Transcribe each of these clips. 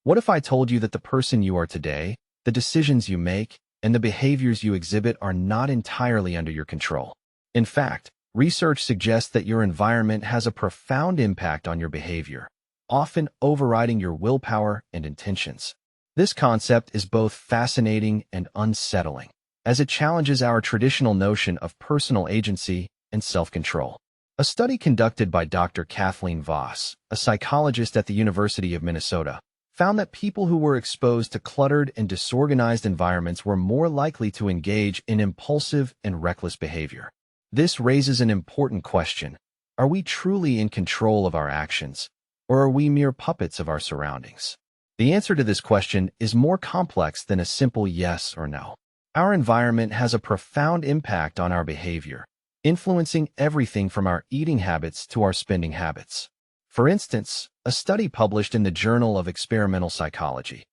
What if I told you that the person you are today, the decisions you make, and the behaviors you exhibit are not entirely under your control? In fact, research suggests that your environment has a profound impact on your behavior, often overriding your willpower and intentions. This concept is both fascinating and unsettling, as it challenges our traditional notion of personal agency and self-control. A study conducted by Dr. Kathleen Voss, a psychologist at the University of Minnesota, found that people who were exposed to cluttered and disorganized environments were more likely to engage in impulsive and reckless behavior. This raises an important question. Are we truly in control of our actions, or are we mere puppets of our surroundings? The answer to this question is more complex than a simple yes or no. Our environment has a profound impact on our behavior, influencing everything from our eating habits to our spending habits. For instance, a study published in the Journal of Experimental Psychology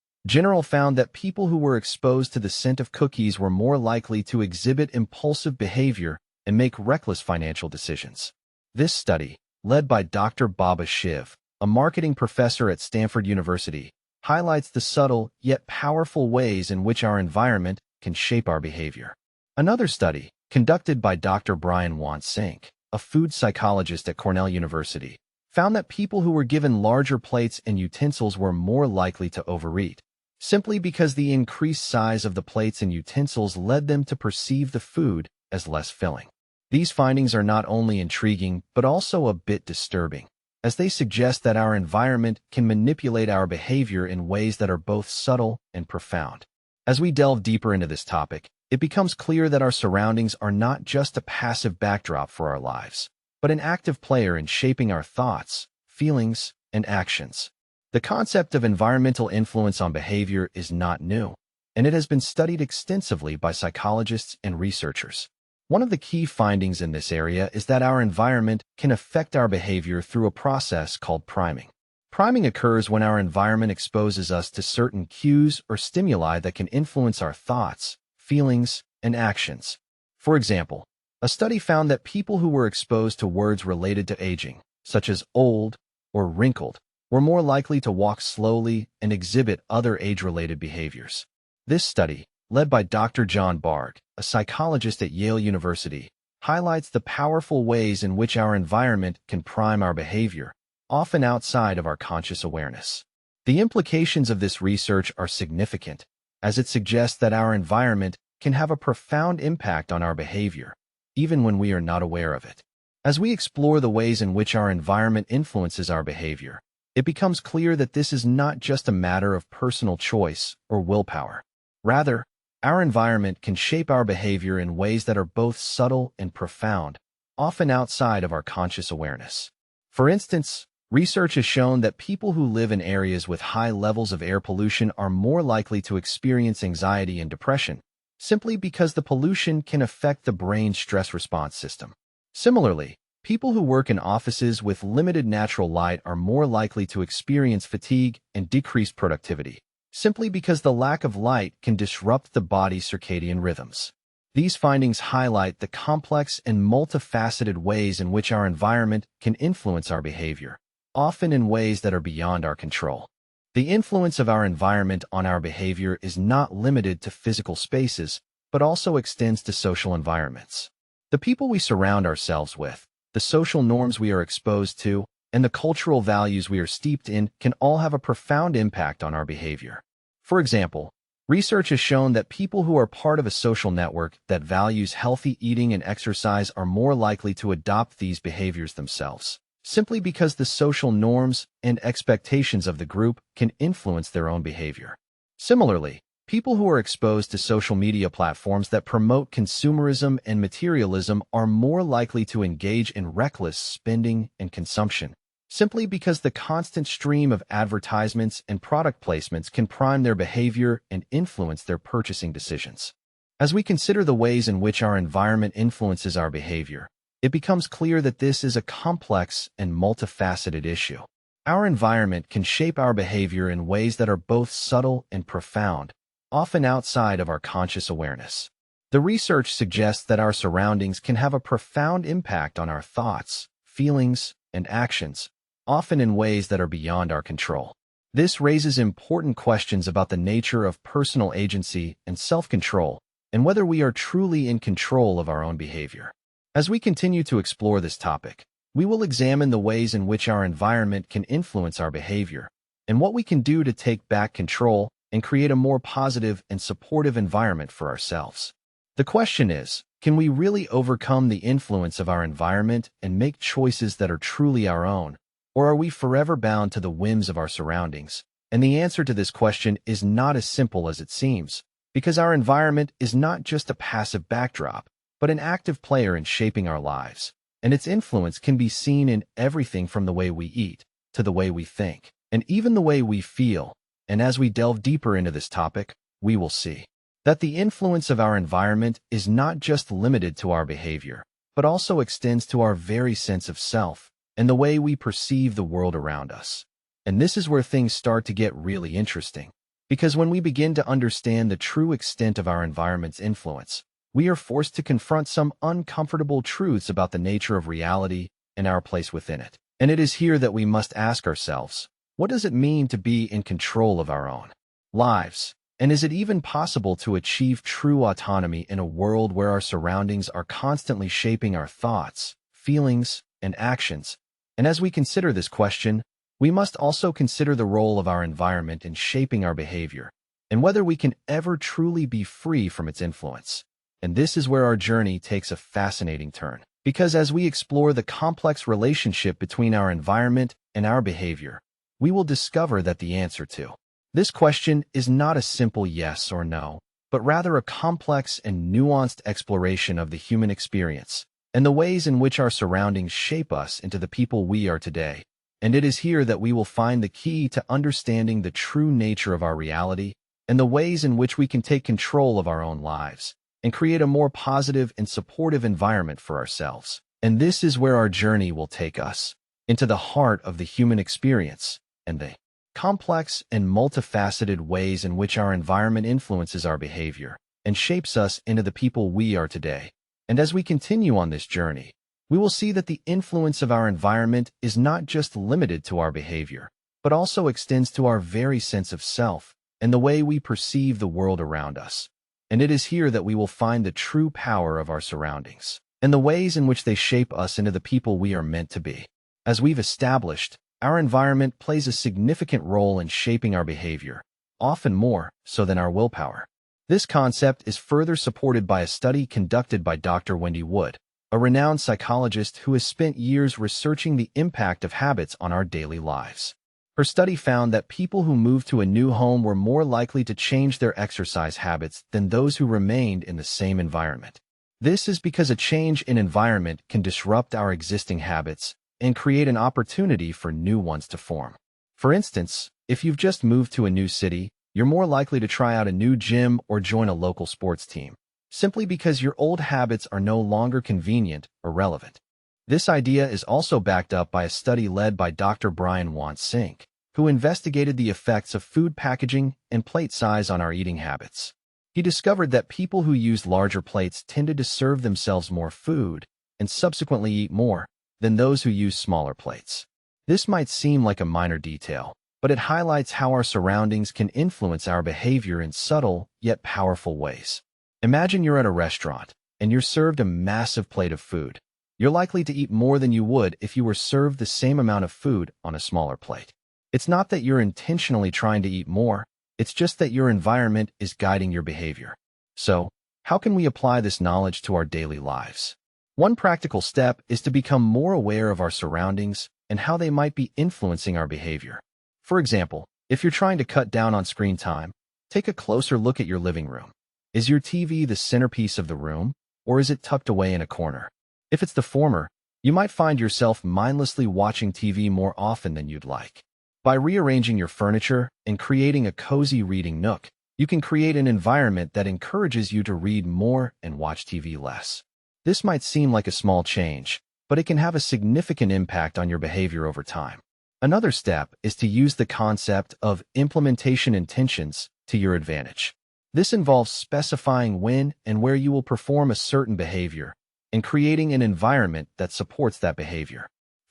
found that people who were exposed to the scent of cookies were more likely to exhibit impulsive behavior and make reckless financial decisions. This study, led by Dr. Baba Shiv, a marketing professor at Stanford University, highlights the subtle yet powerful ways in which our environment can shape our behavior. Another study, conducted by Dr. Brian Wansink, a food psychologist at Cornell University, found that people who were given larger plates and utensils were more likely to overeat, simply because the increased size of the plates and utensils led them to perceive the food as less filling. These findings are not only intriguing but also a bit disturbing, as they suggest that our environment can manipulate our behavior in ways that are both subtle and profound. As we delve deeper into this topic, it becomes clear that our surroundings are not just a passive backdrop for our lives, but an active player in shaping our thoughts, feelings, and actions. The concept of environmental influence on behavior is not new, and it has been studied extensively by psychologists and researchers. One of the key findings in this area is that our environment can affect our behavior through a process called priming. Priming occurs when our environment exposes us to certain cues or stimuli that can influence our thoughts, feelings, and actions. For example, a study found that people who were exposed to words related to aging, such as old or wrinkled, were more likely to walk slowly and exhibit other age-related behaviors. This study, led by Dr. John Barg, a psychologist at Yale University, highlights the powerful ways in which our environment can prime our behavior, often outside of our conscious awareness. The implications of this research are significant, as it suggests that our environment can have a profound impact on our behavior, even when we are not aware of it. As we explore the ways in which our environment influences our behavior, it becomes clear that this is not just a matter of personal choice or willpower. Rather, our environment can shape our behavior in ways that are both subtle and profound, often outside of our conscious awareness. For instance, research has shown that people who live in areas with high levels of air pollution are more likely to experience anxiety and depression, simply because the pollution can affect the brain's stress response system. Similarly, people who work in offices with limited natural light are more likely to experience fatigue and decreased productivity, simply because the lack of light can disrupt the body's circadian rhythms. These findings highlight the complex and multifaceted ways in which our environment can influence our behavior, often in ways that are beyond our control. The influence of our environment on our behavior is not limited to physical spaces, but also extends to social environments. The people we surround ourselves with, the social norms we are exposed to, and the cultural values we are steeped in can all have a profound impact on our behavior. For example, research has shown that people who are part of a social network that values healthy eating and exercise are more likely to adopt these behaviors themselves, simply because the social norms and expectations of the group can influence their own behavior. Similarly, people who are exposed to social media platforms that promote consumerism and materialism are more likely to engage in reckless spending and consumption, simply because the constant stream of advertisements and product placements can prime their behavior and influence their purchasing decisions. As we consider the ways in which our environment influences our behavior, it becomes clear that this is a complex and multifaceted issue. Our environment can shape our behavior in ways that are both subtle and profound, often outside of our conscious awareness. The research suggests that our surroundings can have a profound impact on our thoughts, feelings, and actions, often in ways that are beyond our control. This raises important questions about the nature of personal agency and self-control, and whether we are truly in control of our own behavior. As we continue to explore this topic, we will examine the ways in which our environment can influence our behavior, and what we can do to take back control and create a more positive and supportive environment for ourselves. The question is, can we really overcome the influence of our environment and make choices that are truly our own, or are we forever bound to the whims of our surroundings? And the answer to this question is not as simple as it seems, because our environment is not just a passive backdrop, but an active player in shaping our lives, and its influence can be seen in everything from the way we eat, to the way we think, and even the way we feel. And as we delve deeper into this topic, we will see that the influence of our environment is not just limited to our behavior, but also extends to our very sense of self and the way we perceive the world around us. And this is where things start to get really interesting, because when we begin to understand the true extent of our environment's influence, we are forced to confront some uncomfortable truths about the nature of reality and our place within it. And it is here that we must ask ourselves, what does it mean to be in control of our own lives? And is it even possible to achieve true autonomy in a world where our surroundings are constantly shaping our thoughts, feelings, and actions? And as we consider this question, we must also consider the role of our environment in shaping our behavior, and whether we can ever truly be free from its influence. And this is where our journey takes a fascinating turn, because as we explore the complex relationship between our environment and our behavior, we will discover that the answer to this question is not a simple yes or no, but rather a complex and nuanced exploration of the human experience and the ways in which our surroundings shape us into the people we are today. And it is here that we will find the key to understanding the true nature of our reality and the ways in which we can take control of our own lives and create a more positive and supportive environment for ourselves. And this is where our journey will take us, into the heart of the human experience and the complex and multifaceted ways in which our environment influences our behavior and shapes us into the people we are today. And as we continue on this journey, we will see that the influence of our environment is not just limited to our behavior, but also extends to our very sense of self and the way we perceive the world around us. And it is here that we will find the true power of our surroundings and the ways in which they shape us into the people we are meant to be. As we've established, our environment plays a significant role in shaping our behavior, often more so than our willpower. This concept is further supported by a study conducted by Dr. Wendy Wood, a renowned psychologist who has spent years researching the impact of habits on our daily lives. Her study found that people who moved to a new home were more likely to change their exercise habits than those who remained in the same environment. This is because a change in environment can disrupt our existing habits and create an opportunity for new ones to form. For instance, if you've just moved to a new city, you're more likely to try out a new gym or join a local sports team, simply because your old habits are no longer convenient or relevant. This idea is also backed up by a study led by Dr. Brian Wansink, who investigated the effects of food packaging and plate size on our eating habits. He discovered that people who used larger plates tended to serve themselves more food and subsequently eat more than those who use smaller plates. This might seem like a minor detail, but it highlights how our surroundings can influence our behavior in subtle yet powerful ways. Imagine you're at a restaurant and you're served a massive plate of food. You're likely to eat more than you would if you were served the same amount of food on a smaller plate. It's not that you're intentionally trying to eat more, it's just that your environment is guiding your behavior. So, how can we apply this knowledge to our daily lives? One practical step is to become more aware of our surroundings and how they might be influencing our behavior. For example, if you're trying to cut down on screen time, take a closer look at your living room. Is your TV the centerpiece of the room, or is it tucked away in a corner? If it's the former, you might find yourself mindlessly watching TV more often than you'd like. By rearranging your furniture and creating a cozy reading nook, you can create an environment that encourages you to read more and watch TV less. This might seem like a small change, but it can have a significant impact on your behavior over time. Another step is to use the concept of implementation intentions to your advantage. This involves specifying when and where you will perform a certain behavior and creating an environment that supports that behavior.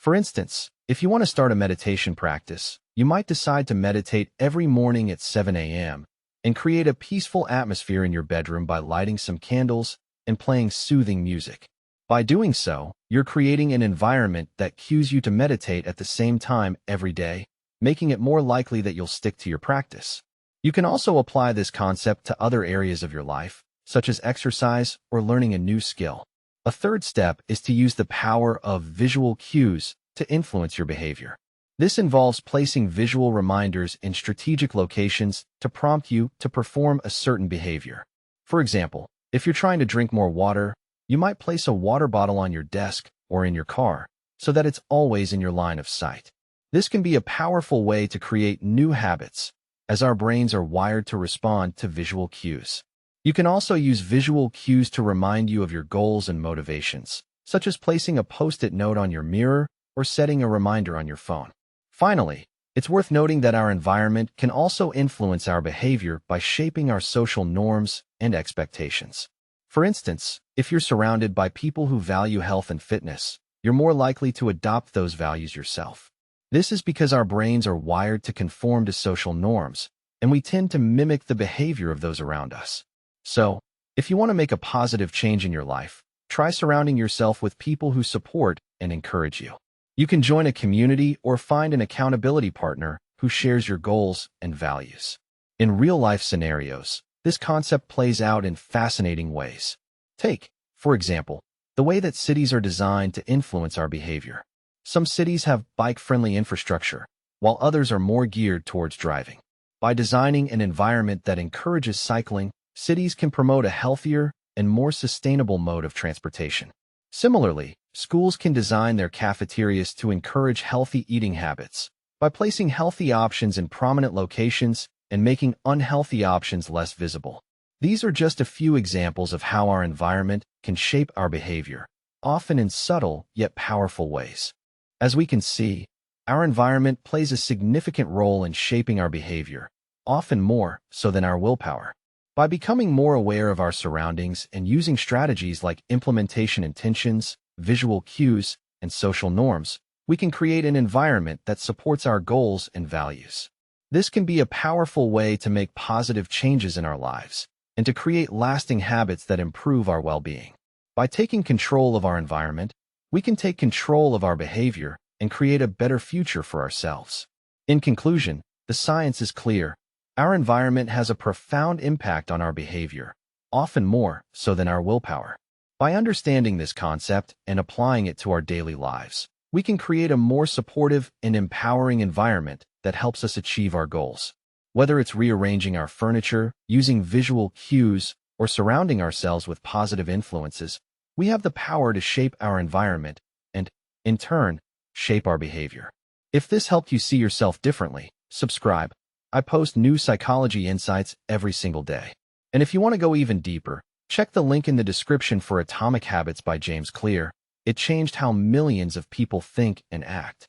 For instance, if you want to start a meditation practice, you might decide to meditate every morning at 7 a.m. and create a peaceful atmosphere in your bedroom by lighting some candles and playing soothing music. By doing so, you're creating an environment that cues you to meditate at the same time every day, making it more likely that you'll stick to your practice. You can also apply this concept to other areas of your life, such as exercise or learning a new skill. A third step is to use the power of visual cues to influence your behavior. This involves placing visual reminders in strategic locations to prompt you to perform a certain behavior. For example, if you're trying to drink more water, you might place a water bottle on your desk or in your car so that it's always in your line of sight. This can be a powerful way to create new habits, as our brains are wired to respond to visual cues. You can also use visual cues to remind you of your goals and motivations, such as placing a post-it note on your mirror or setting a reminder on your phone. Finally, it's worth noting that our environment can also influence our behavior by shaping our social norms and expectations. For instance, if you're surrounded by people who value health and fitness, you're more likely to adopt those values yourself. This is because our brains are wired to conform to social norms, and we tend to mimic the behavior of those around us. So, if you want to make a positive change in your life, try surrounding yourself with people who support and encourage you. You can join a community or find an accountability partner who shares your goals and values. In real-life scenarios, this concept plays out in fascinating ways. Take, for example, the way that cities are designed to influence our behavior. Some cities have bike-friendly infrastructure, while others are more geared towards driving. By designing an environment that encourages cycling, cities can promote a healthier and more sustainable mode of transportation. Similarly, schools can design their cafeterias to encourage healthy eating habits by placing healthy options in prominent locations and making unhealthy options less visible. These are just a few examples of how our environment can shape our behavior, often in subtle yet powerful ways. As we can see, our environment plays a significant role in shaping our behavior, often more so than our willpower. By becoming more aware of our surroundings and using strategies like implementation intentions, visual cues, and social norms, we can create an environment that supports our goals and values. This can be a powerful way to make positive changes in our lives and to create lasting habits that improve our well-being. By taking control of our environment, we can take control of our behavior and create a better future for ourselves. In conclusion, the science is clear. Our environment has a profound impact on our behavior, often more so than our willpower. By understanding this concept and applying it to our daily lives, we can create a more supportive and empowering environment that helps us achieve our goals. Whether it's rearranging our furniture, using visual cues, or surrounding ourselves with positive influences, we have the power to shape our environment and, in turn, shape our behavior. If this helped you see yourself differently, subscribe. I post new psychology insights every single day. And if you want to go even deeper, check the link in the description for Atomic Habits by James Clear. It changed how millions of people think and act.